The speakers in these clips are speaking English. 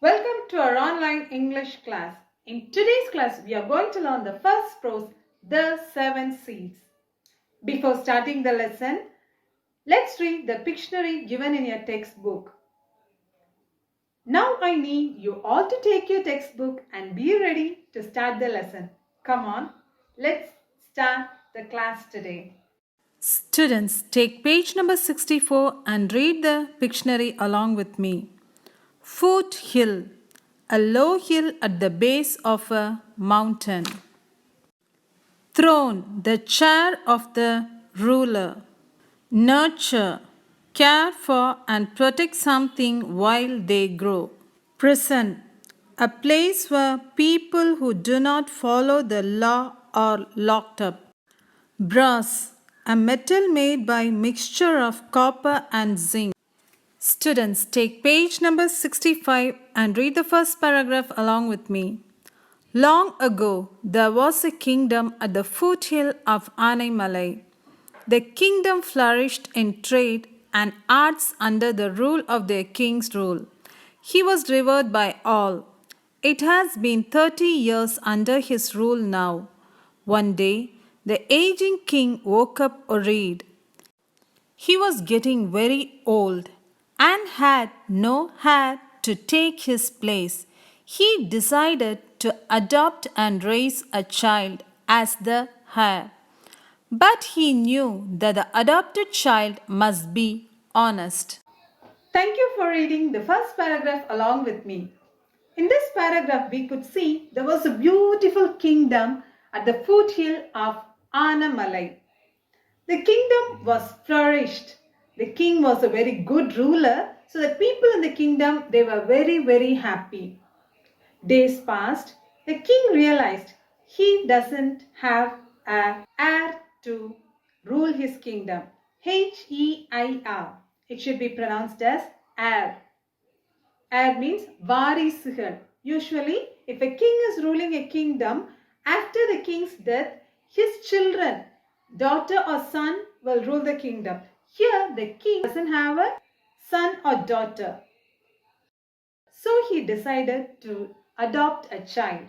Welcome to our online English class. In today's class, we are going to learn the first prose, The Seven Seeds. Before starting the lesson, let's read the dictionary given in your textbook. Now I need you all to take your textbook and be ready to start the lesson. Come on, let's start the class today. Students, take page number 64 and read the dictionary along with me. Foothill, a low hill at the base of a mountain. Throne, the chair of the ruler. Nurture, care for and protect something while they grow. Prison, a place where people who do not follow the law are locked up. Brass, a metal made by mixture of copper and zinc. Students, take page number 65 and read the first paragraph along with me. Long ago, there was a kingdom at the foothill of Anaimalai. The kingdom flourished in trade and arts under the rule of their king's rule. He was revered by all. It has been 30 years under his rule now. One day, the aging king woke up worried. He was getting very old and had no heir to take his place. He decided to adopt and raise a child as the heir. But he knew that the adopted child must be honest. Thank you for reading the first paragraph along with me. In this paragraph, we could see there was a beautiful kingdom at the foothill of Anamalai. The kingdom was flourished. The king was a very good ruler, so the people in the kingdom, they were very, very happy. Days passed. The king realized he doesn't have an heir to rule his kingdom. H-E-I-R. It should be pronounced as heir. Heir means varisugal. Usually, if a king is ruling a kingdom, after the king's death, his children, daughter or son, will rule the kingdom. Here, the king doesn't have a son or daughter. So he decided to adopt a child.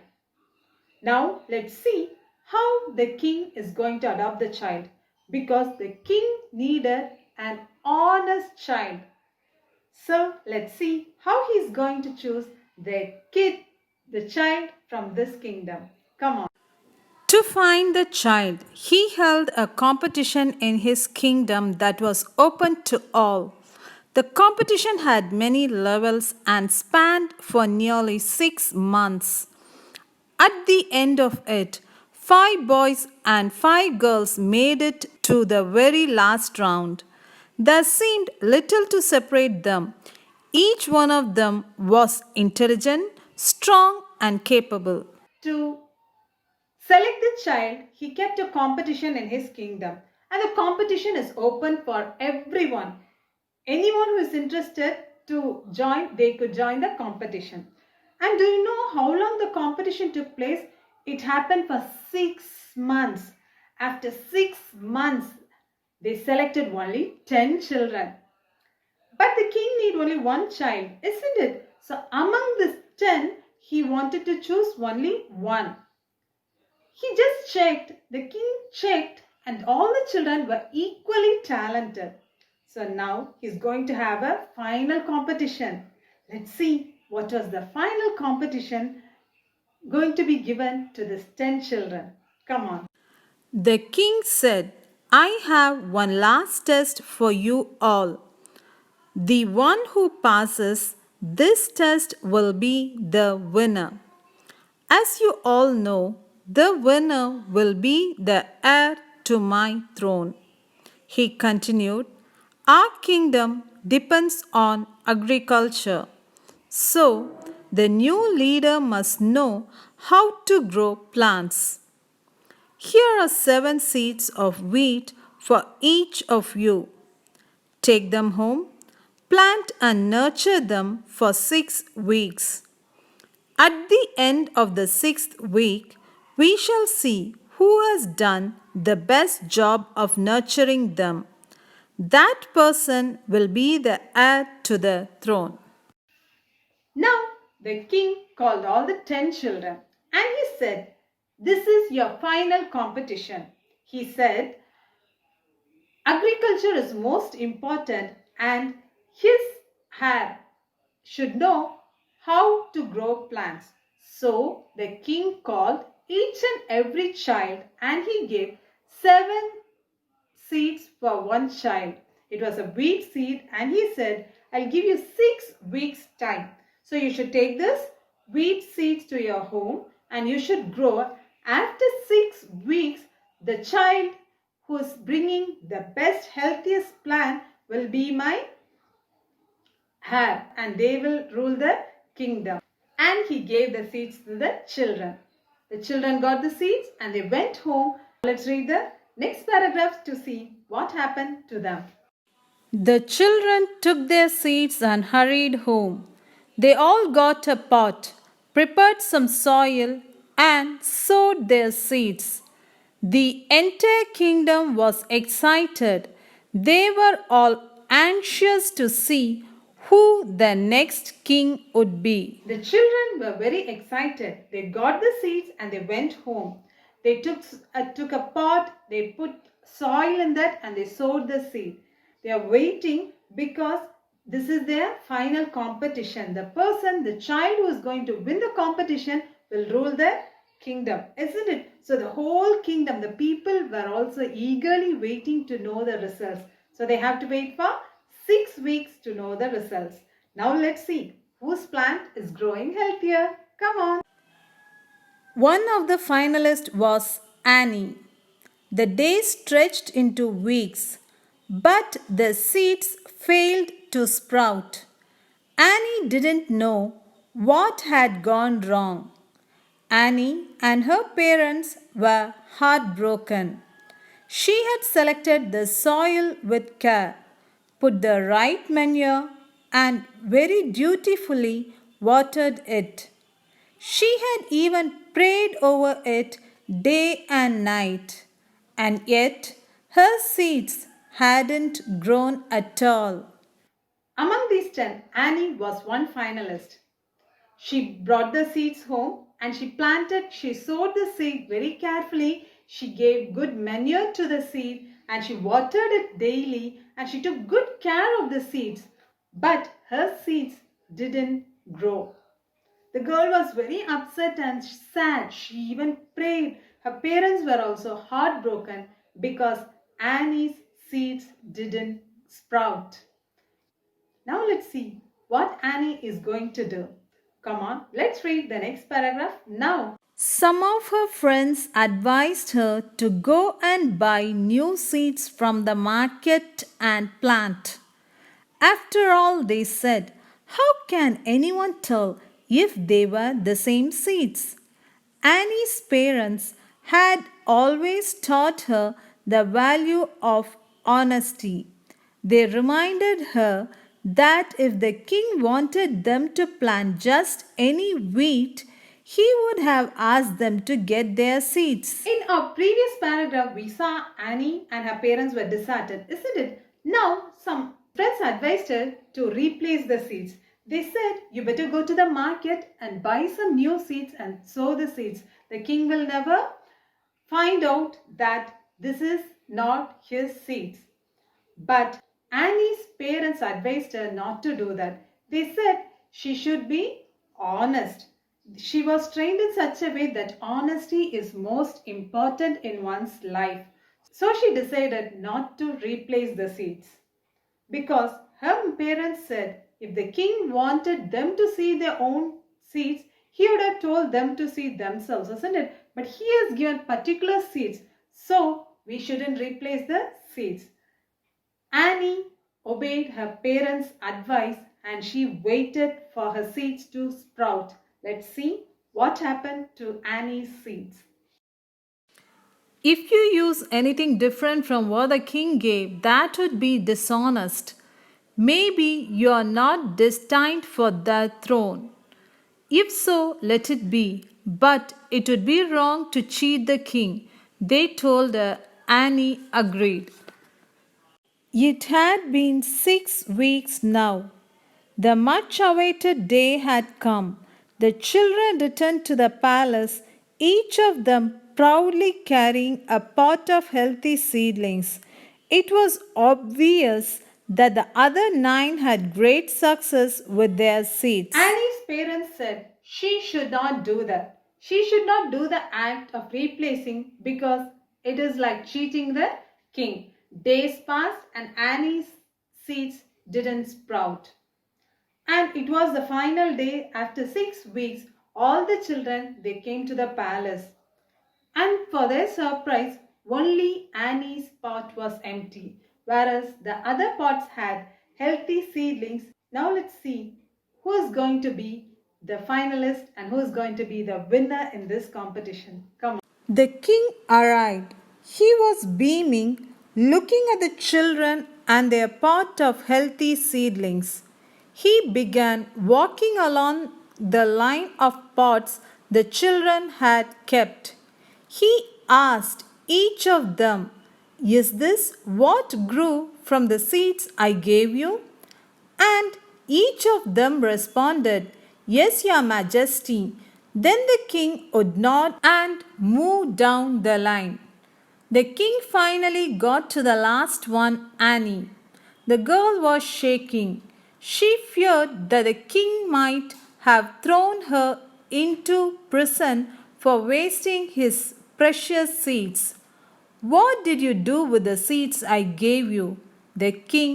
Now, let's see how the king is going to adopt the child, because the king needed an honest child. So let's see how he's going to choose the child from this kingdom. Come on. To find the child, he held a competition in his kingdom that was open to all. The competition had many levels and spanned for nearly 6 months. At the end of it, 5 boys and 5 girls made it to the very last round. There seemed little to separate them. Each one of them was intelligent, strong, and capable. To select the child, he kept a competition in his kingdom, and the competition is open for everyone. Anyone who is interested to join, they could join the competition. And do you know how long the competition took place? It happened for 6 months. After 6 months, they selected only 10 children. But the king need only one child, isn't it? So among these 10, he wanted to choose only one. He just checked, the king checked, and all the children were equally talented. So now he's going to have a final competition. Let's see what was the final competition going to be given to these 10 children. Come on. The king said, I have one last test for you all. The one who passes this test will be the winner. As you all know, the winner will be the heir to my throne. He continued, our kingdom depends on agriculture. So, the new leader must know how to grow plants. Here are 7 seeds of wheat for each of you. Take them home, plant and nurture them for 6 weeks. At the end of the 6th week, we shall see who has done the best job of nurturing them. That person will be the heir to the throne. Now, the king called all the 10 children and he said, "This is your final competition." He said, "Agriculture is most important and his heir should know how to grow plants." So the king called each and every child and he gave 7 seeds for one child. It was a wheat seed and he said, "I'll give you 6 weeks time. So you should take this wheat seeds to your home and you should grow. After 6 weeks, the child who is bringing the best, healthiest plant will be my heir and they will rule the kingdom." And he gave the seeds to the children. The children got the seeds and they went home. Let's read the next paragraph to see what happened to them. The children took their seats and hurried home. They all got a pot, prepared some soil, and sowed their seeds. The entire kingdom was excited. They were all anxious to see who the next king would be. The children were very excited. They got the seeds and they went home. They took a pot, they put soil in that and they sowed the seed. They are waiting because this is their final competition. The child who is going to win the competition will rule the kingdom, isn't it? So the whole kingdom, the people were also eagerly waiting to know the results. So they have to wait for 6 weeks to know the results. Now let's see whose plant is growing healthier. Come on. One of the finalists was Annie. The days stretched into weeks, but the seeds failed to sprout. Annie didn't know what had gone wrong. Annie and her parents were heartbroken. She had selected the soil with care, put the right manure, and very dutifully watered it. She had even prayed over it day and night, and yet her seeds hadn't grown at all. Among these 10, Annie was one finalist. She brought the seeds home and she sowed the seed very carefully. She gave good manure to the seed and she watered it daily and she took good care of the seeds. But her seeds didn't grow. The girl was very upset and sad. She even prayed. Her parents were also heartbroken because Annie's seeds didn't sprout. Now let's see what Annie is going to do. Come on, let's read the next paragraph now. Some of her friends advised her to go and buy new seeds from the market and plant. After all, they said, how can anyone tell if they were the same seeds? Annie's parents had always taught her the value of honesty. They reminded her that if the king wanted them to plant just any wheat, he would have asked them to get their seeds. In our previous paragraph, we saw Annie and her parents were disheartened, isn't it? Now, some friends advised her to replace the seeds. They said, you better go to the market and buy some new seeds and sow the seeds. The king will never find out that this is not his seeds. But Annie's parents advised her not to do that. They said she should be honest. She was trained in such a way that honesty is most important in one's life. So she decided not to replace the seeds. Because her parents said if the king wanted them to see their own seeds, he would have told them to see themselves, isn't it? But he has given particular seeds. So we shouldn't replace the seeds. Annie obeyed her parents' advice and she waited for her seeds to sprout. Let's see what happened to Annie's seeds. If you use anything different from what the king gave, that would be dishonest. Maybe you are not destined for that throne. If so, let it be. But it would be wrong to cheat the king. They told her. Annie agreed. It had been 6 weeks now. The much awaited day had come. The children returned to the palace, each of them proudly carrying a pot of healthy seedlings. It was obvious that the other nine had great success with their seeds. Annie's parents said she should not do that. She should not do the act of replacing because it is like cheating the king. Days passed and Annie's seeds didn't sprout. And it was the final day after 6 weeks. All the children they came to the palace. And for their surprise, only Annie's pot was empty, whereas the other pots had healthy seedlings. Now let's see who is going to be the finalist and who is going to be the winner in this competition. Come on. The king arrived. He was beaming, looking at the children and their pot of healthy seedlings. He began walking along the line of pots the children had kept. He asked each of them, "Is this what grew from the seeds I gave you?" And each of them responded, "Yes, Your Majesty." Then the king would nod and move down the line. The king finally got to the last one, Annie. The girl was shaking. She feared that the king might have thrown her into prison for wasting his precious seeds. "What did you do with the seeds I gave you?" the king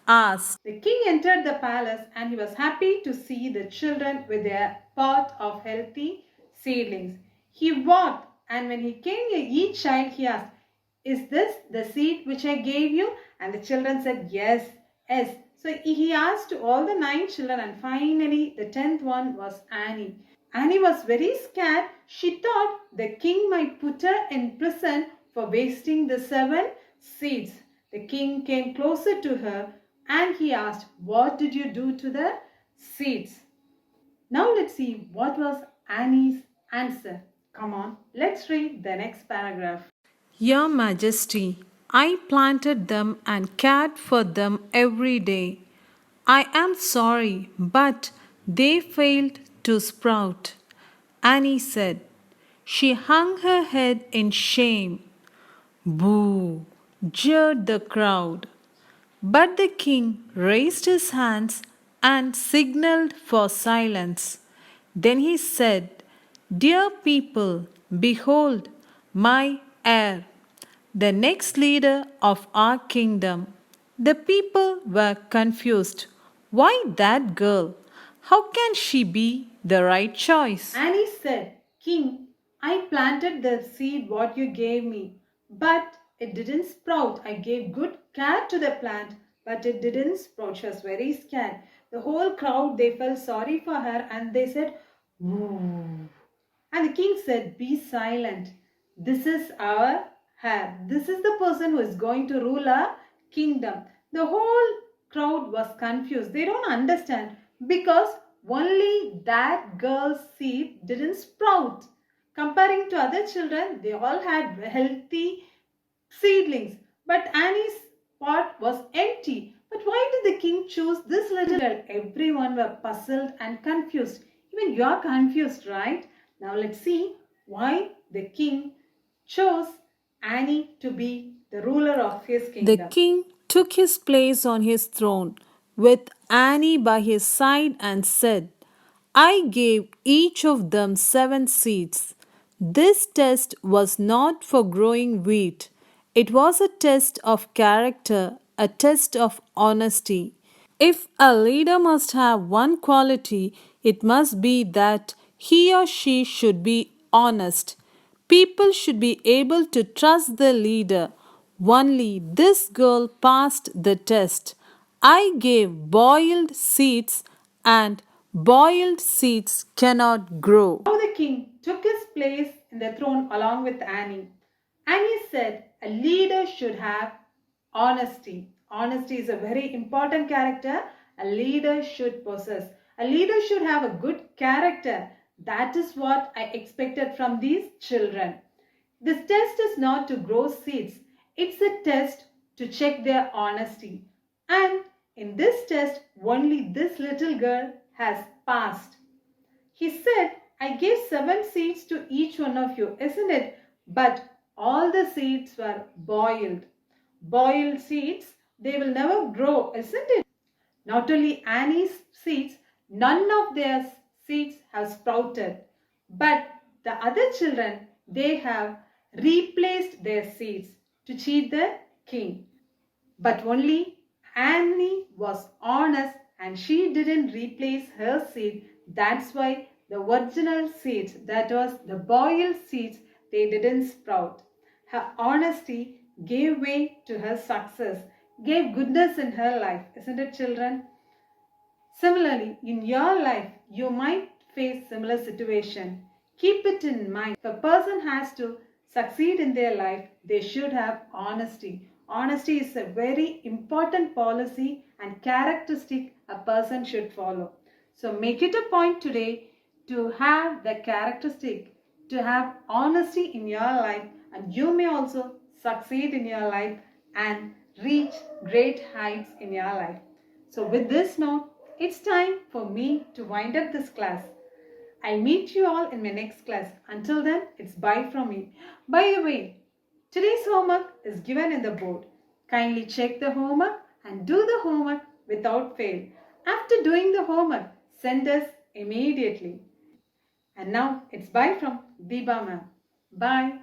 asked. The king entered the palace and he was happy to see the children with their pot of healthy seedlings. He walked and when he came near each child, he asked, "Is this the seed which I gave you?" And the children said, "Yes, yes." So he asked to all the 9 children and finally the 10th one was Annie. Annie was very scared. She thought the king might put her in prison for wasting the 7 seeds. The king came closer to her and he asked, "What did you do to the seeds?" Now let's see what was Annie's answer. Come on, let's read the next paragraph. "Your Majesty, I planted them and cared for them every day. I am sorry, but they failed to sprout," Annie said. She hung her head in shame. "Boo!" jeered the crowd. But the king raised his hands and signaled for silence. Then he said, "Dear people, behold my heir, the next leader of our kingdom." The people were confused. "Why that girl? How can she be the right choice?" Annie said, "King, I planted the seed what you gave me, but it didn't sprout. I gave good care to the plant, but it didn't sprout." She was very scared. The whole crowd, they felt sorry for her and they said, "Woo." And the king said, "Be silent. This is our heir. This is the person who is going to rule our kingdom." The whole crowd was confused. They don't understand because only that girl's seed didn't sprout. Comparing to other children, they all had healthy seedlings. But Annie's pot was empty. But why did the king choose this little girl? Everyone were puzzled and confused. Even you are confused, right? Now let's see why the king chose Annie to be the ruler of his The kingdom. king took his place on his throne with Annie by his side and said, "I gave each of them 7 seeds. This test was not for growing wheat. It was a test of character, a test of honesty. If a leader must have one quality, it must be that he or she should be honest. People should be able to trust the leader. Only this girl passed the test. I gave boiled seeds, and boiled seeds cannot grow." Now the king took his place in the throne along with Annie. Annie said, "A leader should have honesty." Honesty is a very important character a leader should possess. A leader should have a good character. That is what I expected from these children. This test is not to grow seeds. It's a test to check their honesty. And in this test, only this little girl has passed. He said, I gave 7 seeds to each one of you, isn't it? But all the seeds were boiled. Boiled seeds, they will never grow, isn't it? Not only Annie's seeds, none of their seeds have sprouted. But the other children, they have replaced their seeds to cheat the king. But only Annie was honest and she didn't replace her seed. That's why the original seeds, that was the boiled seeds, they didn't sprout. Her honesty gave way to her success, gave goodness in her life, isn't it, children? Similarly, in your life, you might face similar situation. Keep it in mind. If a person has to succeed in their life, they should have honesty. Honesty is a very important policy and characteristic a person should follow. So make it a point today to have the characteristic, to have honesty in your life, and you may also succeed in your life and reach great heights in your life. So with this note, it's time for me to wind up this class. I'll meet you all in my next class. Until then, it's bye from me. By the way, today's homework is given in the board. Kindly check the homework and do the homework without fail. After doing the homework, send us immediately. And now it's bye from Deepa ma'am. Bye.